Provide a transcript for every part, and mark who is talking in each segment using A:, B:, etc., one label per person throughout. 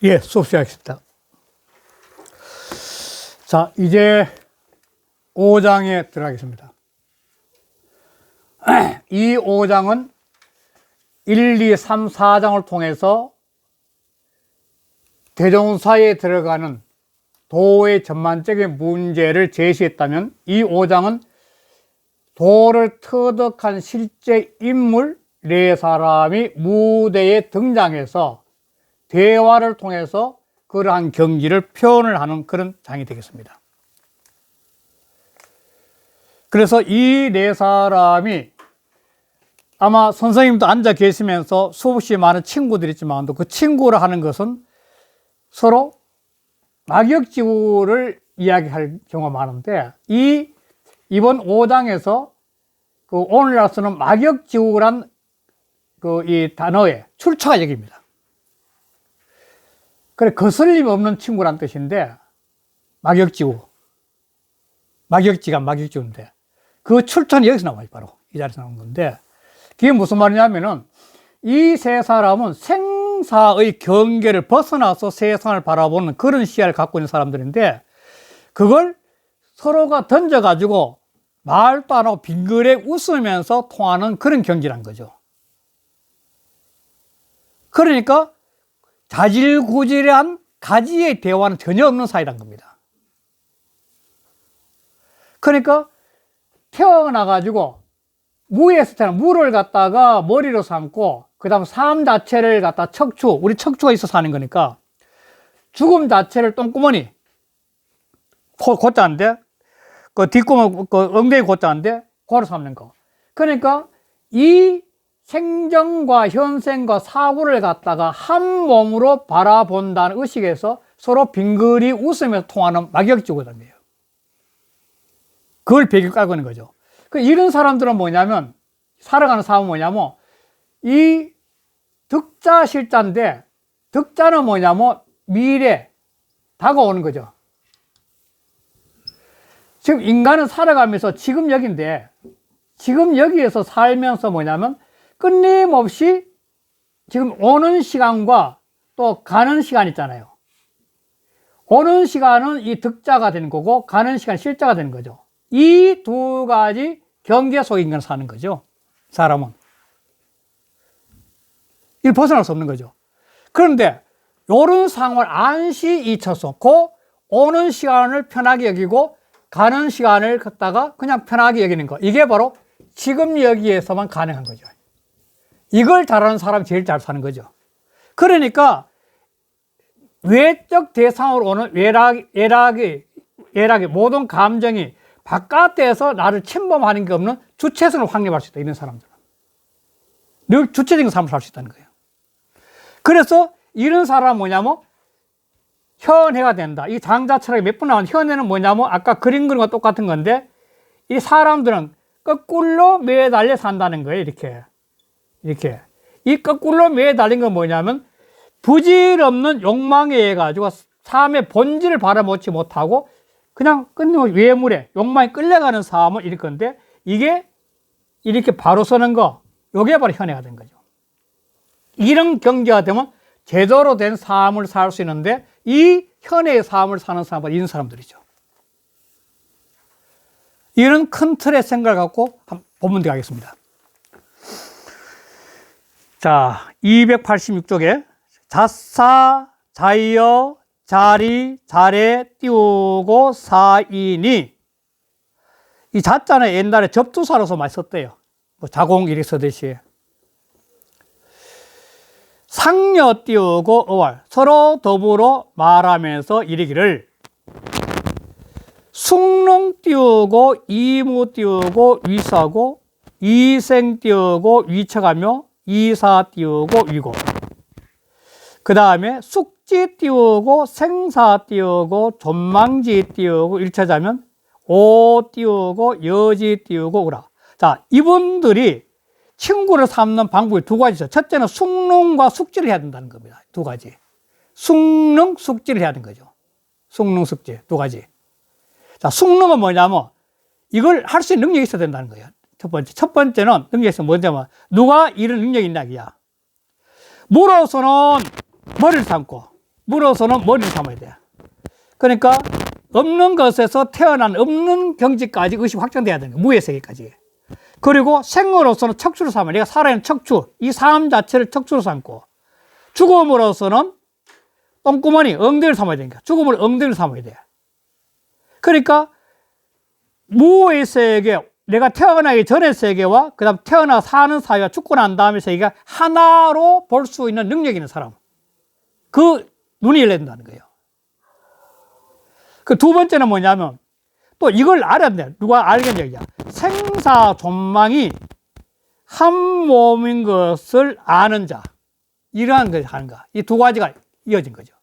A: 예, 수업 시작하겠습니다. 자, 이제 5장에 들어가겠습니다. 이 5장은 1, 2, 3, 4장을 통해서 대종사에 들어가는 도의 전반적인 문제를 제시했다면, 이 5장은 도를 터득한 실제 인물 네 사람이 무대에 등장해서 대화를 통해서 그러한 경지를 표현을 하는 그런 장이 되겠습니다. 그래서 이 네 사람이 아마 선생님도 앉아 계시면서 수없이 많은 친구들이 있지만 그 친구를 하는 것은 서로 막역지구를 이야기할 경우가 많은데, 이번 5장에서 오늘날 쓰는 막역지구란 이 단어의 출처가 여기입니다. 그래, 거슬림 없는 친구란 뜻인데, 막역지구. 막역지구인데, 그 출처는 여기서 나와요, 바로. 이 자리에서 나온 건데, 그게 무슨 말이냐면은, 이 세 사람은 생사의 경계를 벗어나서 세상을 바라보는 그런 시야를 갖고 있는 사람들인데, 그걸 서로가 던져가지고 말도 안 하고 빙그레 웃으면서 통하는 그런 경지란 거죠. 그러니까 자질구질한 가지의 대화는 전혀 없는 사이란 겁니다. 그러니까 태어나가지고 무에서 태어나 물을 갖다가 머리로 삼고, 그 다음 삶 자체를 갖다 우리 척추가 있어서 사는 거니까, 죽음 자체를 똥구멍이 곧자인데, 뒷구멍, 엉덩이 곧자인데, 고로 삼는 거. 그러니까 이 생전과 현생과 사고를 갖다가 한 몸으로 바라본다는 의식에서 서로 빙그리 웃으면서 통하는 막역지구단이에요. 그걸 배경 깔고 있는 거죠. 이런 사람들은 뭐냐면, 살아가는 사람은 뭐냐면, 이 득자 실자인데, 득자는 뭐냐면 미래, 다가오는 거죠. 지금 인간은 살아가면서 지금 여기인데, 지금 여기에서 살면서 뭐냐면 끊임없이 지금 오는 시간과 또 가는 시간 있잖아요. 오는 시간은 이 득자가 되는 거고, 가는 시간 실자가 되는 거죠. 이 두 가지 경계 속에 인간은 사는 거죠. 사람은. 이걸 벗어날 수 없는 거죠. 그런데 이런 상황을 안시 잊혀서 오는 시간을 편하게 여기고 가는 시간을 갖다가 그냥 편하게 여기는 거. 이게 바로 지금 여기에서만 가능한 거죠. 이걸 잘하는 사람이 제일 잘 사는 거죠. 그러니까 외적 대상으로 오는 외락이 모든 감정이 바깥에서 나를 침범하는 게 없는 주체성을 확립할 수 있다. 이런 사람들은 늘 주체적인 삶을 살 수 있다는 거예요. 그래서 이런 사람은 뭐냐면 현해가 된다. 이 장자철학에 몇 번 나온 현해는 뭐냐면 아까 그림 그림과 똑같은 건데, 이 사람들은 거꾸로 매달려 산다는 거예요. 이렇게. 이 거꾸로 매달린 건 뭐냐면 부질없는 욕망에 의해 가지고 삶의 본질을 바라보지 못하고 그냥 끊임없이 외물에 욕망에 끌려가는 삶을 일을 건데, 이게 이렇게 바로 서는 거, 이게 바로 현해가 된 거죠. 이런 경계가 되면 제대로 된 삶을 살 수 있는데, 이 현해의 삶을 사는 사람은 이런 사람들이죠. 이런 큰 틀의 생각을 갖고 본문 들어가겠습니다. 자, 286쪽에 자사, 자이어, 자리, 자래, 띄우고, 사인이, 이 자자는 옛날에 접두사로서 많이 썼대요. 자공 이렇게 쓰듯이. 상여 띄우고 어왈, 서로 더불어 말하면서 이르기를, 숭농 띄우고 이무 띄우고 위사고, 이생 띄우고 위쳐가며, 이사 띄우고 위고, 그 다음에 숙지 띄우고 생사 띄우고 존망지 띄우고 일체자면 오 띄우고 여지 띄우고 우라. 자, 이분들이 친구를 삼는 방법이 두 가지죠. 첫째는 숭농과 숙지를 해야 된다는 겁니다. 두 가지. 숭농, 숙지를 해야 되는 거죠. 숭농, 숙지 두 가지. 자, 숭농은 뭐냐면 이걸 할 수 있는 능력이 있어야 된다는 거예요. 첫 번째는 능력이 있으면 뭐냐면 누가 이런 능력이 있냐, 이야. 물어서는 머리를 삼고, 물어서는 머리를 삼아야 돼. 그러니까 없는 것에서 태어난 없는 경지까지 의식이 확정돼야 되는 거야. 무의 세계까지. 그리고 생으로서는 척추를 삼아. 내가 살아있는 척추, 이 삶 자체를 척추로 삼고, 죽음으로서는 똥구멍이 엉덩이를 삼아야 되니까 죽음을 엉덩이를 삼아야 돼. 그러니까 무의 세계, 내가 태어나기 전의 세계와 그 다음 태어나 사는 사회와 죽고 난 다음의 세계가 하나로 볼 수 있는 능력이 있는 사람, 그 눈이 열려야 된다는 거예요. 그 두 번째는 뭐냐면 또 이걸 알아야 돼. 누가 알겠냐 이게. 생사존망이 한 몸인 것을 아는 자, 이러한 걸 하는 거야. 이 두 가지가 이어진 거죠.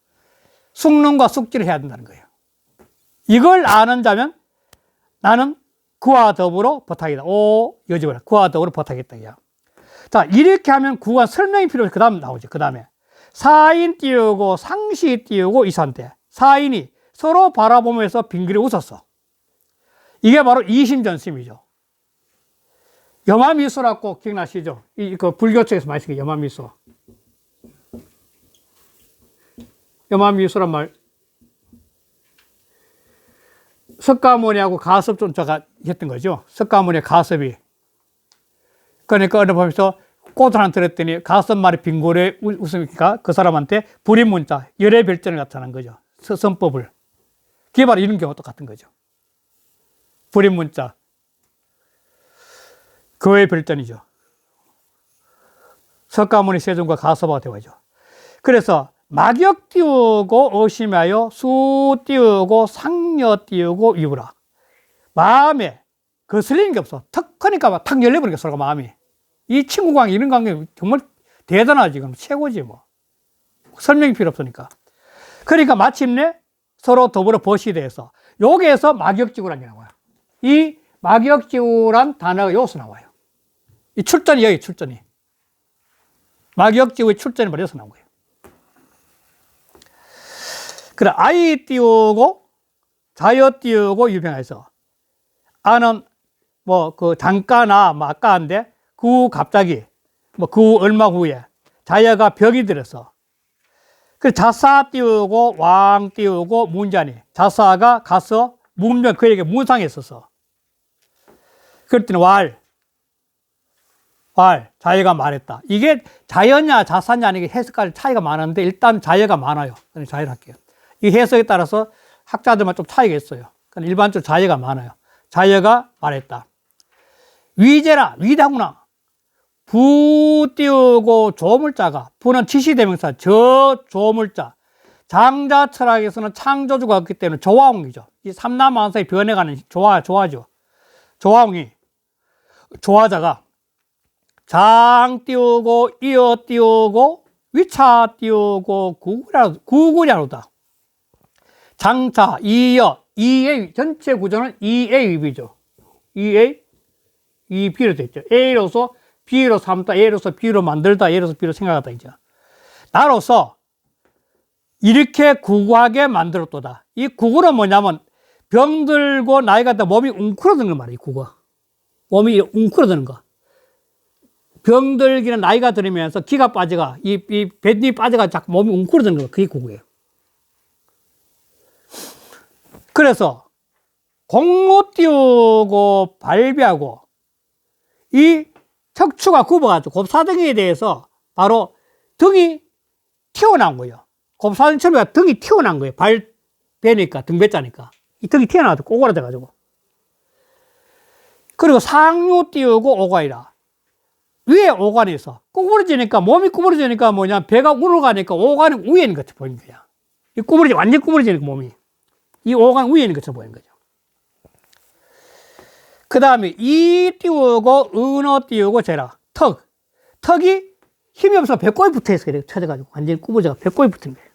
A: 숙능과 숙지를 해야 된다는 거예요. 이걸 아는 자면 나는 그와 더불어 버타이다. 오, 여지보라. 그와 더불어 버타겠다. 자, 이렇게 하면 구간 설명이 필요해서 그 다음 나오죠. 그 다음에 사인 띄우고 상시 띄우고 이산대. 사인이 서로 바라보면서 빙그레 웃었어. 이게 바로 이심전심이죠. 염화미소라고 기억나시죠? 그 불교 쪽에서 많이 쓰는 염화미소. 염화미소란 말. 석가모니하고 가섭존자가 했던 거죠. 석가모니 가섭이. 그러니까 어느 보면서 꽃을 하나 들었더니 가섭 말이 빙고래 웃으니까 그 사람한테 불임문자, 열애별전을 나타난 거죠. 선법을. 그게 바로 이런 경우가 똑같은 거죠. 불임문자. 그의 별전이죠. 석가모니 세존과 가섭하고 대화죠. 그래서 막역 띄우고 의심하여 수 띄우고 상여 띄우고 위부라. 마음에 거슬리는 게 없어. 턱 크니까 막 탁 열려버리니까 서로가 마음이. 이 친구 관계 이런 관계 정말 대단하지. 그럼 최고지 뭐. 설명이 필요 없으니까. 그러니까 마침내 서로 더불어 벗이 돼서 여기에서 막역지구란 게 나와요. 이 막역지구란 단어가 여기서 나와요. 이 출전이 여기 출전이. 막역지구의 출전이 바로 여기서 나온 거예요. 그래, 아이 띄우고, 자여 띄우고 유병해서. 아는, 그, 잠깐아, 아까 한데, 그 후 갑자기, 그 후 얼마 후에, 자여가 벽이 들어서. 그래, 자사 띄우고, 왕 띄우고, 문자니. 자사가 가서, 문명, 그에게 문상했었어. 그럴 때는 자여가 말했다. 이게 자여냐, 자사냐, 이게 해석할 차이가 많은데, 일단 자여가 많아요. 그래서 자여를 할게요. 이 해석에 따라서 학자들만 좀 차이가 있어요. 그러니까 일반적으로 자여가 많아요. 자여가 말했다. 위제라, 위다구나. 부 띄우고 조물자가, 부는 지시대명사, 저 조물자. 장자 철학에서는 창조주가 없기 때문에 조화홍이죠. 이 삼남만사의 변해가는 조화죠. 조화홍이, 조화자가 장 띄우고, 이어 띄우고, 위차 띄우고, 구구랴로다. 장차, 이어, E의 전체 구조는 E의 위비죠. E의, E, B로 되어 있죠. A로서 B로 삼다, A로서 B로 만들다, A로서 B로 생각하다, 이제. 나로서 이렇게 구구하게 만들었도다. 이 구구는 뭐냐면 병들고 나이가 들다 몸이 웅크러드는 거 말이에요, 구구. 몸이 웅크러드는 거. 병들기는 나이가 들으면서 기가 빠져가, 이 뱃이 빠져가 자꾸 몸이 웅크러드는 거, 그게 구구예요. 그래서 공로 띄우고 발비하고 이 척추가 굽어가지고 곱사등에 대해서 바로 등이 튀어나온 거예요. 곱사등처럼 등이 튀어나온 거예요. 발배니까, 등배자니까. 이 등이 튀어나와서 꼬그라져가지고. 그리고 상류 띄우고 오관이라. 위에 오관이 있어. 구부러지니까, 몸이 구부러지니까 뭐냐, 배가 우러가니까 오관이 위에 있는 것처럼 보이는 거야. 완전 구부러지니까 몸이. 이 오관 위에 있는 것처럼 보이는 거죠. 그 다음에 이 띄우고 은어 띄우고 재라. 턱이 힘이 없어 배꼽이 붙어있어. 이렇게 쳐져가지고 완전히 구부러져가 배꼽이 붙은 거예요.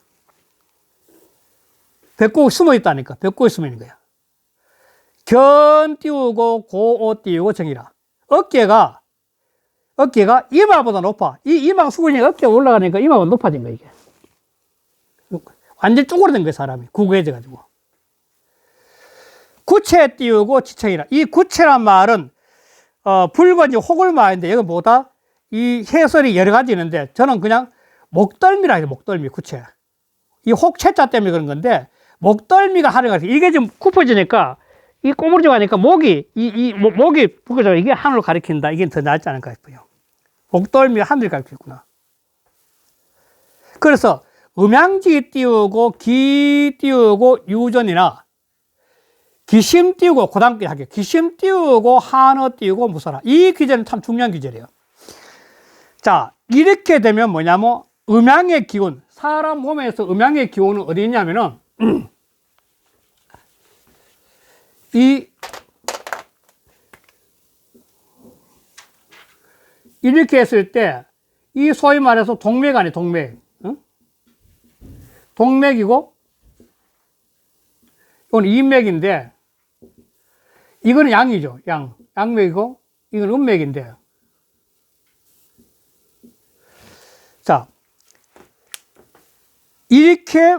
A: 배꼽이 숨어 있다니까. 배꼽이 숨어 있는 거야. 견 띄우고 고오 띄우고 정이라. 어깨가 이마보다 높아. 이 이마가 수근이가 어깨가 올라가니까 이마가 높아진 거야, 이게. 완전 쪼그라든 거야, 사람이. 구구해져가지고. 구체 띄우고 지청이라. 이 구체란 말은, 붉은지 호글마인데, 여기 뭐다? 이 해설이 여러 가지 있는데, 저는 그냥 목덜미라 해요, 목덜미, 구체. 이 혹채자 때문에 그런 건데, 목덜미가 하늘을 가리켜. 이게 좀 굽어지니까, 이 꼬부러져 가니까 목이 굽어져. 이게 하늘을 가리킨다. 이게 더 낫지 않을까 싶어요. 목덜미가 하늘을 가리키구나. 그래서 음양지 띄우고, 기 띄우고, 유전이나, 기심 띄우고, 그 다음에 하게. 기심 띄우고, 한어 띄우고, 무서라. 이 귀절은 참 중요한 귀절이에요. 자, 이렇게 되면 뭐냐면, 음양의 기운, 사람 몸에서 음양의 기운은 어디 있냐면은, 이렇게 했을 때, 이 소위 말해서 동맥 아니에요, 동맥. 응? 동맥이고, 이건 인맥인데, 이거는 양이죠, 양. 양맥이고, 이건 음맥인데. 자, 이렇게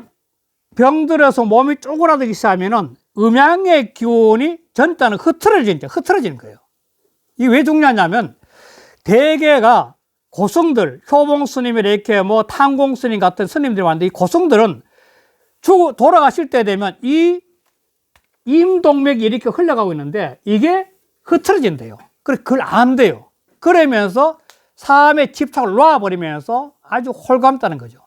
A: 병들어서 몸이 쪼그라들기 시작하면은 음양의 기운이 전단은 흐트러지는 거예요. 이게 왜 중요하냐면, 대개가 고승들, 효봉 스님이 이렇게 뭐 탄공 스님 같은 스님들이 왔는데, 이 고승들은 돌아가실 때 되면 이 임동맥이 이렇게 흘러가고 있는데, 이게 흐트러진대요. 그걸 안 돼요. 그러면서 삶의 집착을 놔버리면서 아주 홀감다는 거죠.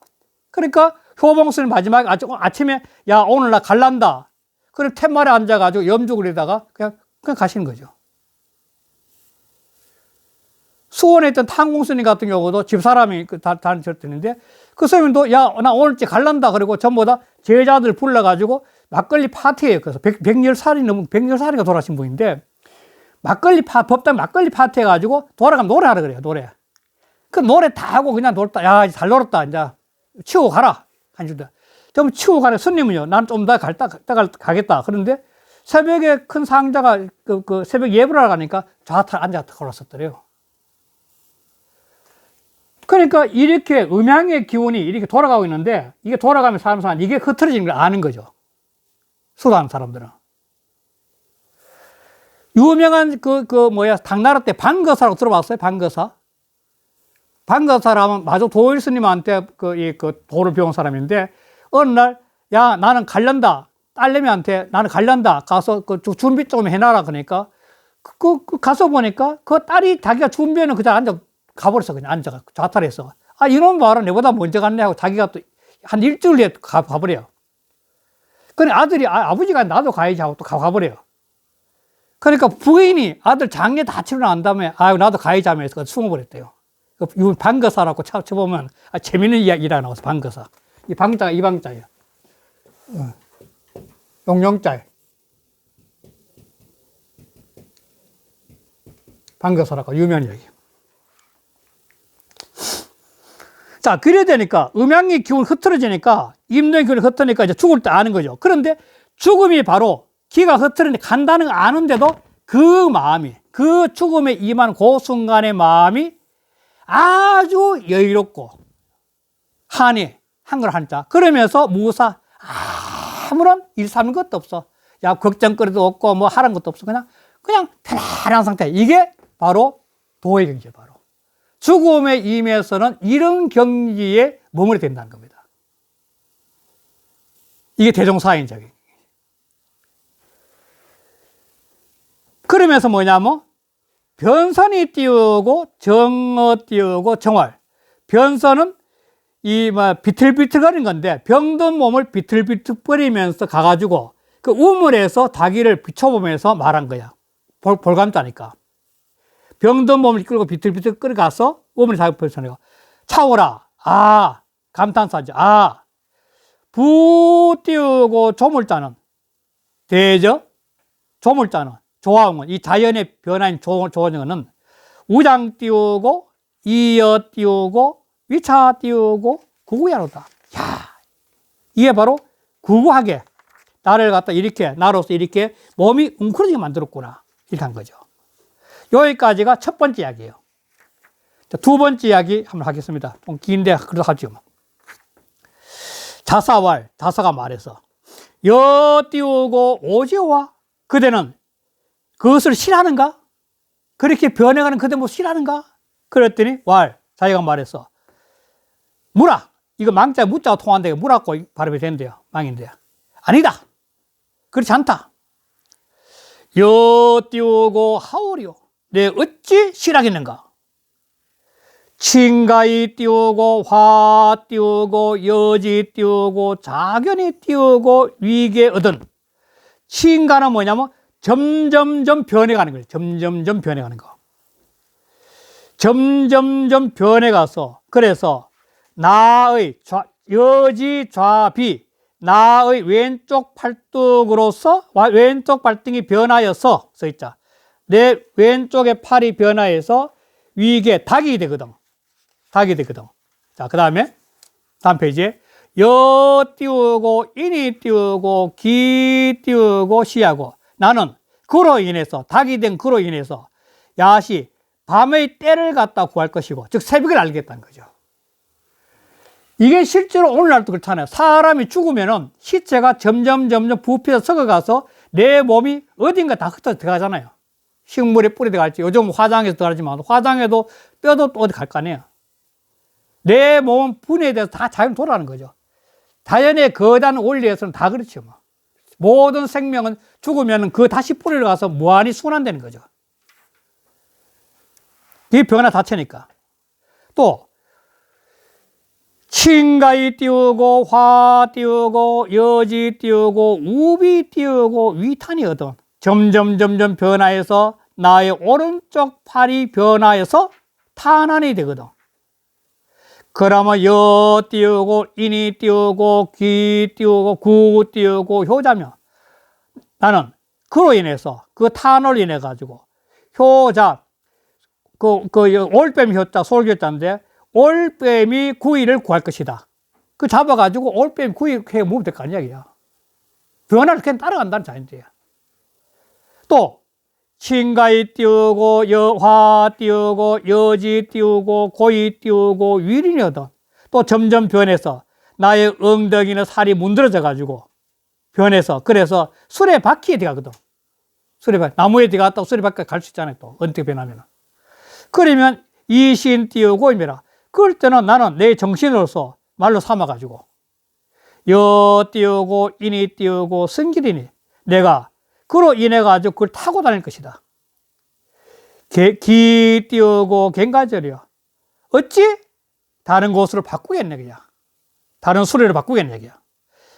A: 그러니까 효봉 스님 마지막에 아침에, 야, 오늘 나 갈란다. 그럼 툇말에 앉아가지고 염죽을 해다가 그냥 가시는 거죠. 수원에 있던 탄공 스님 같은 경우도 집사람이 다녔는데, 그 스님도, 야, 나 오늘쯤 갈란다. 그리고 전부 다 제자들 불러가지고 막걸리 파티예요. 그래서 110살이가 돌아가신 분인데, 법당 막걸리 파티 해가지고 돌아가면 노래하라 그래요, 노래. 그 노래 다 하고 그냥 놀다, 야, 잘 놀았다. 이제 치우고 가라. 한줄다. 좀 치우고 가라. 스님은요, 난 좀 더 가겠다. 그런데 새벽에 큰 상자가 그 새벽 예불 하러 가니까 좌탈 앉아서 걸었었더래요. 그러니까 이렇게 음양의 기운이 이렇게 돌아가고 있는데, 이게 돌아가면 사람 이게 흐트러지는 걸 아는 거죠. 수도하는 사람들은. 유명한 당나라 때 방거사라고 들어봤어요? 방거사라면 마저 도일 스님한테 도를 배운 사람인데, 어느 날, 야, 나는 갈란다. 딸내미한테 나는 갈란다. 가서 준비 좀 해놔라. 그러니까, 가서 보니까 그 딸이 자기가 준비해놓은 그 자리에 가버렸어. 그냥 앉아가. 좌탈했어. 아, 이놈 봐라. 내보다 먼저 갔네 하고 자기가 또 한 일주일 뒤에 가버려요. 그래, 아들이, 아버지가 나도 가야지 하고 또 가버려요. 그러니까 부인이 아들 장례 다 치르고 난 다음에, 나도 가야지 하면서 숨어버렸대요. 방거사라고 쳐보면, 재밌는 이야기가 나와서 방거사. 이 방자가 이 방자예요. 용용자. 방거사라고 유명한 이야기. 자, 그래야 되니까, 음양의 기운이 흐트러지니까, 임동의 기운이 흐트러지니까 이제 죽을 때 아는 거죠. 그런데 죽음이 바로 기가 흐트러지니 간다는 거 아는데도 그 마음이, 그 죽음에 임한 그 순간의 마음이 아주 여유롭고, 한이, 한글 한자. 그러면서 무사, 아무런 일삼는 것도 없어. 야, 걱정거리도 없고, 뭐 하라는 것도 없어. 그냥 편안한 상태. 이게 바로 도의 경지예요, 바로. 죽음에 임해서는 이런 경지에 머무르게 된다는 겁니다. 이게 대종사인적인. 그러면서 뭐냐면, 변선이 띄우고, 정어 띄우고, 정활. 변선은 비틀비틀거리는 건데, 병든 몸을 비틀비틀거리면서 가가지고, 그 우물에서 닭이를 비춰보면서 말한 거야. 볼감자니까. 병든 몸을 끌고 비틀비틀 끌어가서 우물에 닭을 펼쳐내고, 차오라. 감탄사죠. 부 띄우고 조물자는, 대저, 조물자는, 조화응은, 이 자연의 변화인 조화응은 우장 띄우고, 이어 띄우고, 위차 띄우고, 구구야로다. 이게 바로 구구하게 나를 갖다 이렇게, 나로서 이렇게 몸이 웅크러지게 만들었구나. 이렇게 한 거죠. 여기까지가 첫 번째 이야기예요. 자, 두 번째 이야기 한번 하겠습니다. 좀 긴데, 그래도 하죠. 자사가 말해서, 여 띄우고 오지와 그대는 그것을 싫어하는가? 그렇게 변해가는 그대 뭐 싫어하는가? 그랬더니 자기가 말해서, 무라, 이거 망자 무자가 통한데 무라고 발음이 된대요. 망인데. 아니다. 그렇지 않다. 여 띄우고 하오리오. 내 어찌 실하겠는가? 친가이 띄우고 화 띄우고 여지 띄우고 자견이 띄우고 위계 얻은. 친가는 뭐냐면 점점점 변해가는 거예요. 점점점 변해가는 거. 점점점 변해가서 그래서 나의 여지 좌비 나의 왼쪽 팔뚝으로서 왼쪽 발등이 변하여서 써있자. 내 왼쪽의 팔이 변하여서 위계 닭이 되거든. 닭이 되거든. 자, 그 다음에 다음 페이지에 여 띄우고 인이 띄우고 기 띄우고 시하고 나는 그로 인해서 닭이 된 그로 인해서 야시 밤의 때를 갖다 구할 것이고 즉 새벽을 알겠다는 거죠. 이게 실제로 오늘날도 그렇잖아요. 사람이 죽으면은 시체가 점점 부피해서 썩어가서 내 몸이 어딘가 다 흩어져 들어가잖아요. 식물에 뿌리 들어갈지 요즘 화장에서 들어가지만 화장에도 뼈도 또 어디 갈 거 아니에요. 내 몸 분해에 대해서 다 자연 돌아가는 거죠. 자연의 거대한 원리에서는 다 그렇죠. 뭐. 모든 생명은 죽으면 그 다시 뿌리로 가서 무한히 순환되는 거죠. 이 변화 자체니까. 또 친가이 띄우고 화 띄우고 여지 띄우고 우비 띄우고 위탄이 얻은 점점 변화해서 나의 오른쪽 팔이 변화해서 탄환이 되거든. 그러면 여 띄우고 인이 띄우고 기 띄우고 구 띄우고 효자면 나는 그로 인해서 그 탄을 인해 가지고 효자 올빼미 효자 솔교자인데 올빼미 구이를 구할 것이다. 그 잡아가지고 올빼미 구이 해 먹으면 될 거 아니야, 이야. 변화를 그냥 따라간다는 자인데요. 또 친가이 띄우고 화 띄우고 여지 띄우고 고이 띄우고 위린이 얻어. 또 점점 변해서 나의 엉덩이는 살이 문드러져 가지고 변해서 그래서 수레바퀴에 들어가거든. 수레바퀴 나무에 들어갔다가 수레바퀴 갈 수 있잖아요. 또 어떻게 변하면. 그러면 이신 띄우고 임이라. 그럴 때는 나는 내 정신으로서 말로 삼아가지고 여 띄우고 인이 띄우고 성길이니 내가 그로 인해 가지고 그걸 타고 다닐 것이다. 기 띄우고 갱가절이요. 어찌 다른 곳으로 바꾸겠냐 그냥. 다른 수레로 바꾸겠냐 그냥.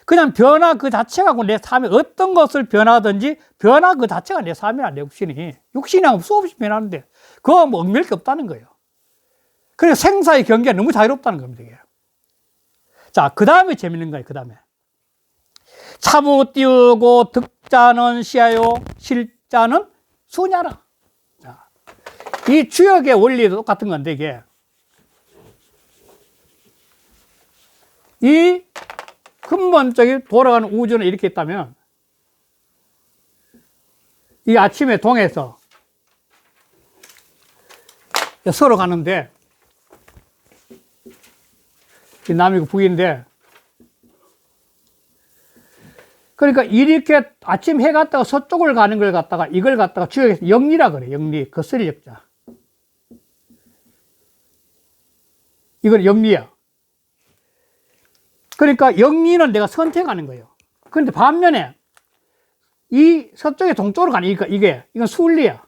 A: 그냥 변화 그 자체가 내 삶에 어떤 것을 변하든지 변화 그 자체가 내 삶이야. 내 육신이 수없이 변하는데 그거 뭐 얽매일 게 없다는 거예요. 그래서 생사의 경계가 너무 자유롭다는 겁니다. 이게. 자, 그 다음에 재밌는 거예요. 그 다음에 차무 띄우고 득자는 시야요 실자는 수냐라. 자, 이 주역의 원리도 똑같은 건데 이게 이 근본적인 돌아가는 우주는 이렇게 있다면 이 아침에 동에서 서로 가는데 이 남이고 북인데 그러니까 이렇게 아침 해 갔다가 서쪽을 가는 걸 갖다가 이걸 갖다가 주역에서 영리라 그래. 영리. 거스릴 역자. 이건 영리야. 그러니까 영리는 내가 선택하는 거예요. 그런데 반면에 이 서쪽에 동쪽으로 가니까 이건 순리야.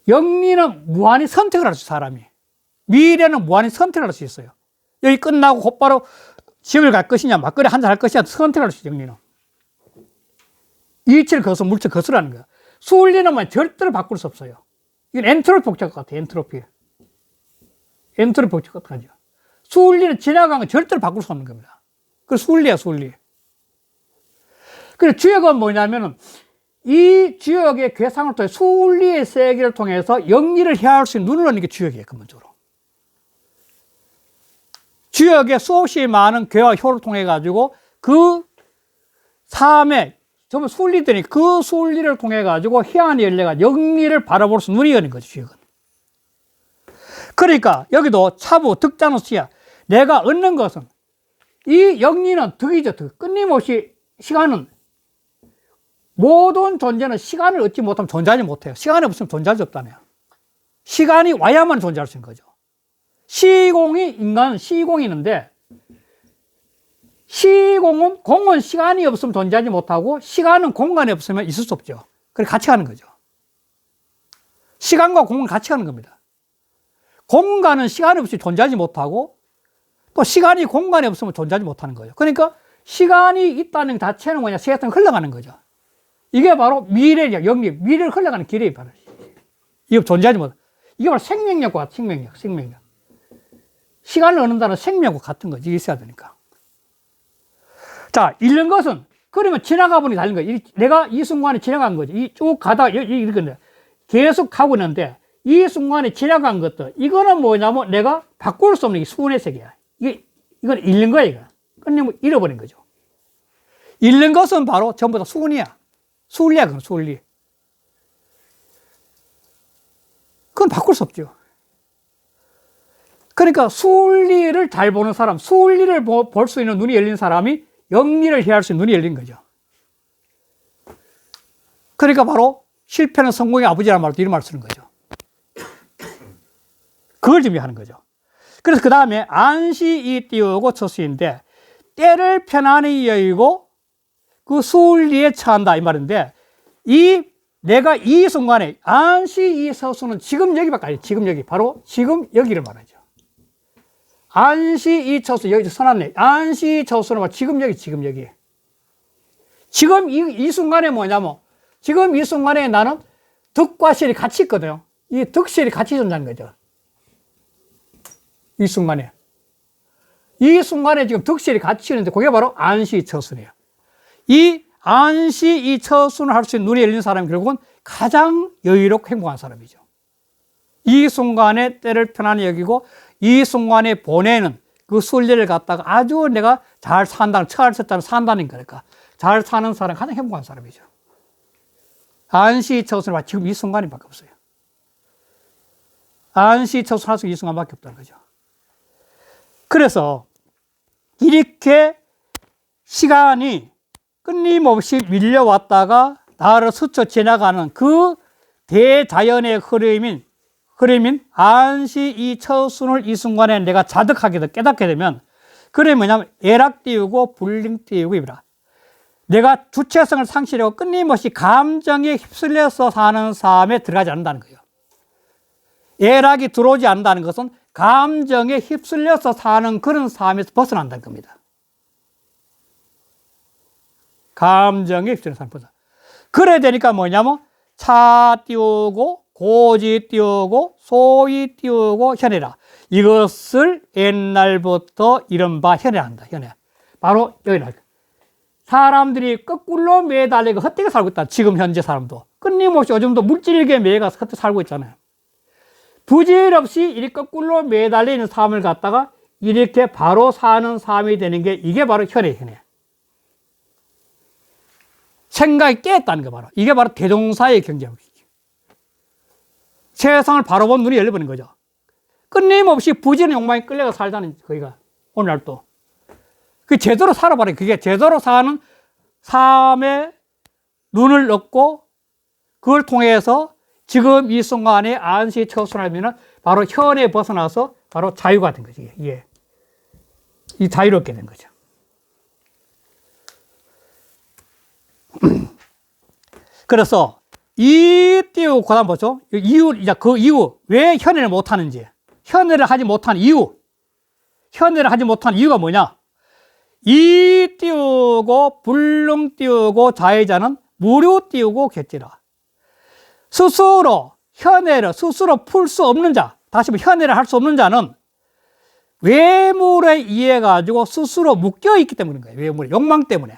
A: 영리는 무한히 선택을 할 수 있어요, 사람이. 미래는 무한히 선택을 할 수 있어요. 여기 끝나고 곧바로 집을 갈 것이냐, 막걸리 한잔 할 것이냐, 선택을 할 수 있어요, 영리는. 이치를 거서 물질 거스라는 거야. 순리는 절대로 바꿀 수 없어요. 이건 엔트로피 복잡 같아, 엔트로피. 엔트로피 복잡 같아요. 순리는 지나간 건 절대로 바꿀 수 없는 겁니다. 그 순리야, 순리. 그래서 주역은 뭐냐면은 이 주역의 괴상을 통해 순리의 세계를 통해서 영리를 해야 할 수 있는 눈을 얻는 게 주역이에요, 근본적으로. 주역의 수없이 많은 괴와 효를 통해 가지고 그 삶의 전부 순리들이 그 순리를 통해 가지고 희한이 열려가 영리를 바라볼 수 눈이 열린 거죠, 주역은. 그러니까 여기도 차부 득자노시야. 내가 얻는 것은 이 영리는 득이죠, 득. 끊임없이 시간은 모든 존재는 시간을 얻지 못하면 존재하지 못해요. 시간이 없으면 존재할 수 없다네요. 시간이 와야만 존재할 수 있는 거죠. 시공이 인간은 시공이 있는데 공은 시간이 없으면 존재하지 못하고 시간은 공간이 없으면 있을 수 없죠. 그래서 같이 가는 거죠. 시간과 공은 같이 가는 겁니다. 공간은 시간이 없이 존재하지 못하고 또 시간이 공간이 없으면 존재하지 못하는 거예요. 그러니까 시간이 있다는 자체는 뭐냐? 세상에 흘러가는 거죠. 이게 바로 미래력, 영리, 미래를 흘러가는 길이 바로 이게 존재하지 못해. 이게 바로 생명력과 같은 생명력. 시간을 얻는다는 생명과 같은 거지. 이게 있어야 되니까. 자, 잃는 것은 그러면 지나가 보니 달린 거예요. 내가 이 순간에 지나간 거지. 쭉 가다가 이렇게 계속 가고 있는데 이 순간에 지나간 것들 이거는 뭐냐면 내가 바꿀 수 없는 수운의 세계야. 이건 잃는 거야. 이거 끝내면 잃어버린 거죠. 잃는 것은 바로 전부 다 수운이야. 수운리야. 그건 수운리. 그건 바꿀 수 없죠. 그러니까 수운리를 잘 보는 사람, 수운리를 볼 수 있는 눈이 열린 사람이 영리를 해야 할 수 있는 눈이 열린 거죠. 그러니까 바로 실패는 성공의 아버지라는 말도 이런 말을 쓰는 거죠. 그걸 준비하는 거죠. 그래서 그 다음에 안시이 띄우고 처수인데 때를 편안히 여의고 그 수울리에 처한다 이 말인데 내가 이 순간에 안시이 처수는 지금 여기밖에 아니에요. 지금 여기 바로 지금 여기를 말하죠. 안시이 처수 여기 써놨네. 안시이 처수는 지금 여기 지금 이 순간에 뭐냐면 지금 이 순간에 나는 득과 실이 같이 있거든요. 이 득실이 같이 존재하는 거죠. 이 순간에 지금 득실이 같이 있는데 그게 바로 안시 처순이에요. 이 안시 이 처순을 할 수 있는 눈이 열린 사람이 결국은 가장 여유롭고 행복한 사람이죠. 이 순간에 때를 편안히 여기고 이 순간에 보내는 그 순리를 갖다가 아주 내가 잘 산다는 처할 쳤다는 산다는 거니까 잘 사는 사람이 가장 행복한 사람이죠. 안시 처순을 지금 이 순간밖에 없어요. 안시 처순 할 수 있는 이 순간밖에 없다는 거죠. 그래서 이렇게 시간이 끊임없이 밀려왔다가 나를 스쳐 지나가는 그 대자연의 흐름인 안시 이 처순을 이 순간에 내가 자득하게 깨닫게 되면 그게 뭐냐면 애락 띄우고 불링 띄우고입니다. 내가 주체성을 상실하고 끊임없이 감정에 휩쓸려서 사는 삶에 들어가지 않는다는 거예요. 애락이 들어오지 않는다는 것은 감정에 휩쓸려서 사는 그런 삶에서 벗어난다는 겁니다. 감정에 휩쓸려서 사는 벗어나. 그래야 되니까 뭐냐면 차 띄우고 고지 띄우고 소위 띄우고 현해라. 이것을 옛날부터 이른바 현해한다. 현해. 바로 여기다. 사람들이 거꾸로 매달리고 헛되게 살고 있다. 지금 현재 사람도. 끊임없이 요즘도 물질에게 매여가서 헛되게 살고 있잖아요. 부질없이 이렇게 거꾸로 매달리는 삶을 갖다가 이렇게 바로 사는 삶이 되는 게 이게 바로 현해. 생각이 깨었다는 게 바로 이게 바로 대종사의 경제학이죠. 세상을 바로 본 눈이 열려버린 거죠. 끊임없이 부지런 욕망에 끌려가 살자는 거기가 오늘날 또 그 제대로 살아봐라. 그게 제대로 사는 삶의 눈을 얻고 그걸 통해서 지금 이 순간에 안시 처순하면 바로 현에 벗어나서 바로 자유가 된 거지. 이게 이 자유롭게 된 거죠. 그래서 이 띄우고 그다음 보죠. 이유 이제 그 이유 왜 현해를 못 하는지 현해를 하지 못하는 이유 현해를 하지 못하는 이유가 뭐냐? 이 띄우고 불능 띄우고 자의자는 무료 띄우고 겠지라. 스스로 현해를 스스로 풀 수 없는 자, 다시 말해 현해를 할 수 없는 자는 외물에 의해 가지고 스스로 묶여 있기 때문인 거예요. 외물의 욕망 때문에.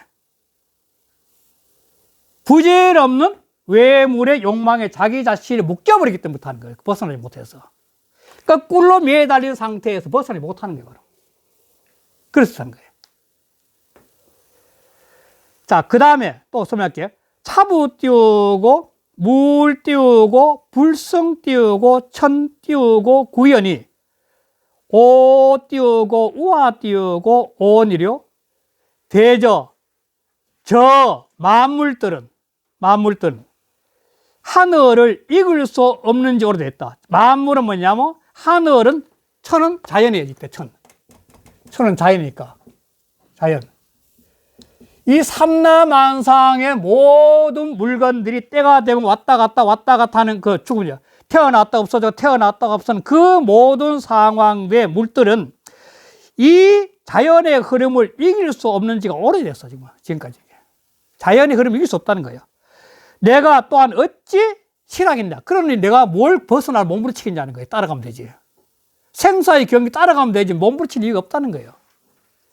A: 부질없는 외물의 욕망에 자기 자신이 묶여버리기 때문에 못하는 거예요. 벗어나지 못해서. 거꾸로 매달린 상태에서 벗어나지 못하는 거예요. 그래서 하는 거예요. 자, 그 다음에 또 설명할게요. 차부 띄우고, 물 띄우고, 불성 띄우고, 천 띄우고, 구연이, 오 띄우고, 우화 띄우고, 오니료, 대저, 저 만물들은 하늘을 이길 수 없는 지으로 됐다. 만물은 뭐냐면 하늘은 천은 자연이에요, 이때 천. 천은 자연이니까. 자연. 이 삼라만상의 모든 물건들이 때가 되면 왔다 갔다 하는 그 죽음이죠. 태어났다 없어져, 태어났다가 없어는 그 모든 상황의 물들은 이 자연의 흐름을 이길 수 없는 지가 오래됐어, 지금까지. 자연의 흐름을 이길 수 없다는 거예요. 내가 또한 어찌 실하겠냐. 그러니 내가 뭘 벗어나 몸부림치겠냐는 거예요. 따라가면 되지. 생사의 경기 따라가면 되지. 몸부림칠 이유가 없다는 거예요.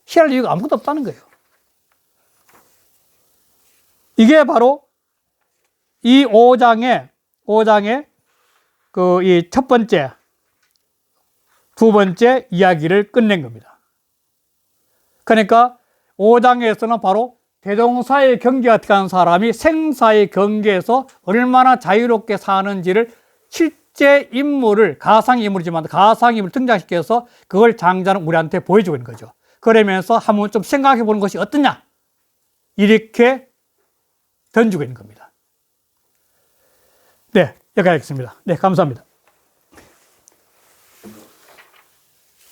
A: 실할 이유가 아무것도 없다는 거예요. 이게 바로 이 5장의 그 이 첫 번째, 두 번째 이야기를 끝낸 겁니다. 그러니까 5장에서는 바로 대동사의 경계가 들어간 사람이 생사의 경계에서 얼마나 자유롭게 사는지를 실제 인물을, 가상인물이지만 가상인물을 등장시켜서 그걸 장자는 우리한테 보여주고 있는 거죠. 그러면서 한번 좀 생각해 보는 것이 어떠냐? 이렇게 던지고 있는 겁니다. 네, 여기까지 하겠습니다. 네, 감사합니다.